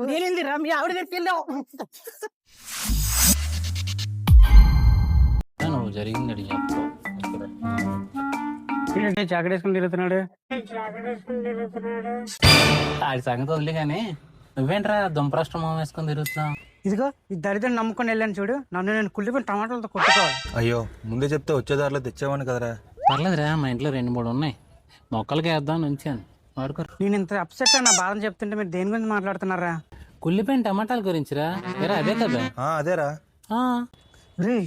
నేనేందిరా మీ ఆవిడ తెప్పిల్లావు. నువ్వు జరిగింది జాకెట్ వేసుకుని తిరుగుతున్నాడు. ఆడి సంగతి వదిలే కానీ నువ్వేంట్రా దుంపరాష్ట్రం వేసుకొని తిరుగుతున్నావు? ఇదిగో ఈ దరిద్రం నమ్ముకొని వెళ్ళాను చూడు, నన్ను నేను కుళ్ళిపోయిన టమాటాలతో కొట్టుకోవాలి. అయ్యో ముందే చెప్తే వచ్చేదారిలో తెచ్చేవాడిని కదరా. పర్లేదురా, మా ఇంట్లో 2-3 ఉన్నాయి, మొక్కలకి వేద్దాం ఉంచాను, వాడుకోరు. నేను ఇంత అప్సెట్ నా బాధను చెప్తుంటే మీరు దేని గురించి మాట్లాడుతున్నారా? కుళ్ళిపోయిన టమాటాల గురించిరా. అదే కదా. అదేరా. రే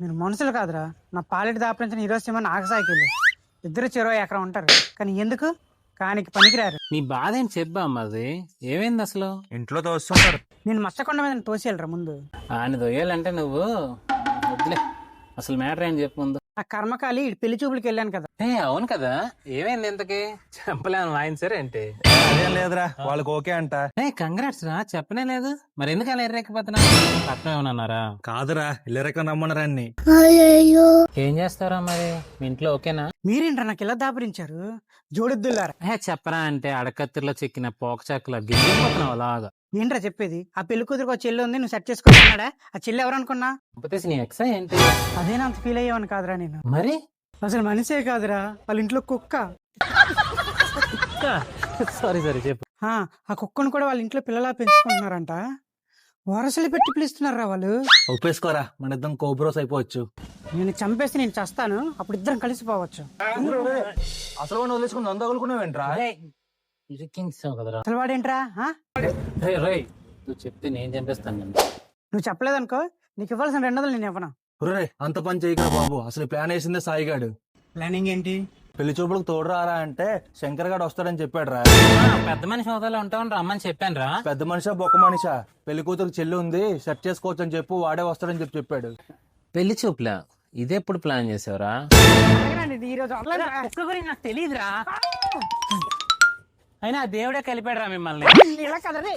మీరు మనుషులు కాదురా, నా పాలిటి దాపరించిన ఈరోజు ఏమన్నా ఆగసాయికెళ్ళి ఇద్దరు 20 ఎకరం ఉంటారు, కానీ ఎందుకు కానికి పనికిరారు. నీ బాధ ఏంటి చెప్పా అమ్మది, ఏమైంది అసలు? ఇంట్లో తోస్తున్నారు. నేను మచ్చకొండ మీద తోసేయాలరా ముందు. ఆయన దొయ్యాలంటే నువ్వు వద్దులే, అసలు మ్యాటర్ ఏంటి చెప్పు ముందు. ఆ కర్మకాలి పెళ్లి చూపులకి వెళ్ళాను కదా. అవును కదా, ఏమైంది ఇంతకి? చెప్పలేను వాయించారు ఏంటి? అదేం లేదురా, వాళ్ళకి ఓకే అంట. కంగ్రాట్స్ రా, చెప్పనే లేదు. మరి ఎందుకు అలా ఎర్రెక్కిపోతున్నా? పట్నం ఏమన్నారా? కాదురా ఇల్లరెక్క రమ్మన్నారా అన్ని. ఏం చేస్తారా మరి, మీ ఇంట్లో ఓకేనా? మీరేంట్రా నాకు ఇలా దాపరించారు జోడిద్దులారా. చెప్పరా అంటే అడకత్తిలో చెక్కిన పోకచాకులా గిరిపోతున్నావు అలాగా. ఏంట్రా చెప్పేది? ఆ పెళ్లి కూతురికి చెల్లి ఉంది, నువ్వు సెట్ చేసుకున్నాడా? ఆ చెల్లి ఎవరు అనుకున్నా? నీ ఎక్సా ఏంటి? అదేనా అంత ఫీల్ అయ్యావని కాదురా నేను. మరి అసలు మనిషే కాదురా, వాళ్ళ ఇంట్లో కుక్క. సారీ చెప్పు. ఆ కుక్కను కూడా వాళ్ళ ఇంట్లో పిల్లలా పెంచుకుంటున్నారంట. వరసలు పెట్టి పిలుస్తున్నారా వాళ్ళు. ఒప్పేసుకోరా, మన ఇద్దరం కోబ్రోస్ అయిపోవచ్చు. నేను చంపేసి నేను చస్తాను, అప్పుడు ఇద్దరం కలిసిపోవచ్చు. అసలు వదిలేసుకుని నందగలుకున్నావేంట్రా? అసలు వాడేంట్రా? నువ్వు చెప్తే నేను చంపేస్తాను. నువ్వు చెప్పలేదనుకో, నీకు ఇవ్వాల్సిన 200 నేను ఇవ్వను. అంత పని చేయకరా బాబు, అసలు ప్లాన్ వేసిందే సాయిగాడు. ప్లానింగ్ ఏంటి? పెళ్లి చూపులకు తోడురారా అంటే శంకర్ గాడు వస్తాడని చెప్పాడు రా. పెద్ద మనిషి హోదాలో ఉంటామని రమ్మని చెప్పాను రా. పెద్ద మనిషా బొక్క మనిషా? పెళ్లి కూతురు చెల్లి ఉంది, సెట్ చేసుకోవచ్చు అని చెప్పు, వాడే వస్తాడని చెప్పాడు. పెళ్లి చూపులా? ఇదెప్పుడు ప్లాన్ చేసావురా? నాకు తెలియదురా. అయినా దేవుడే కలిపాడు రా మిమ్మల్ని. ఇలా కదరే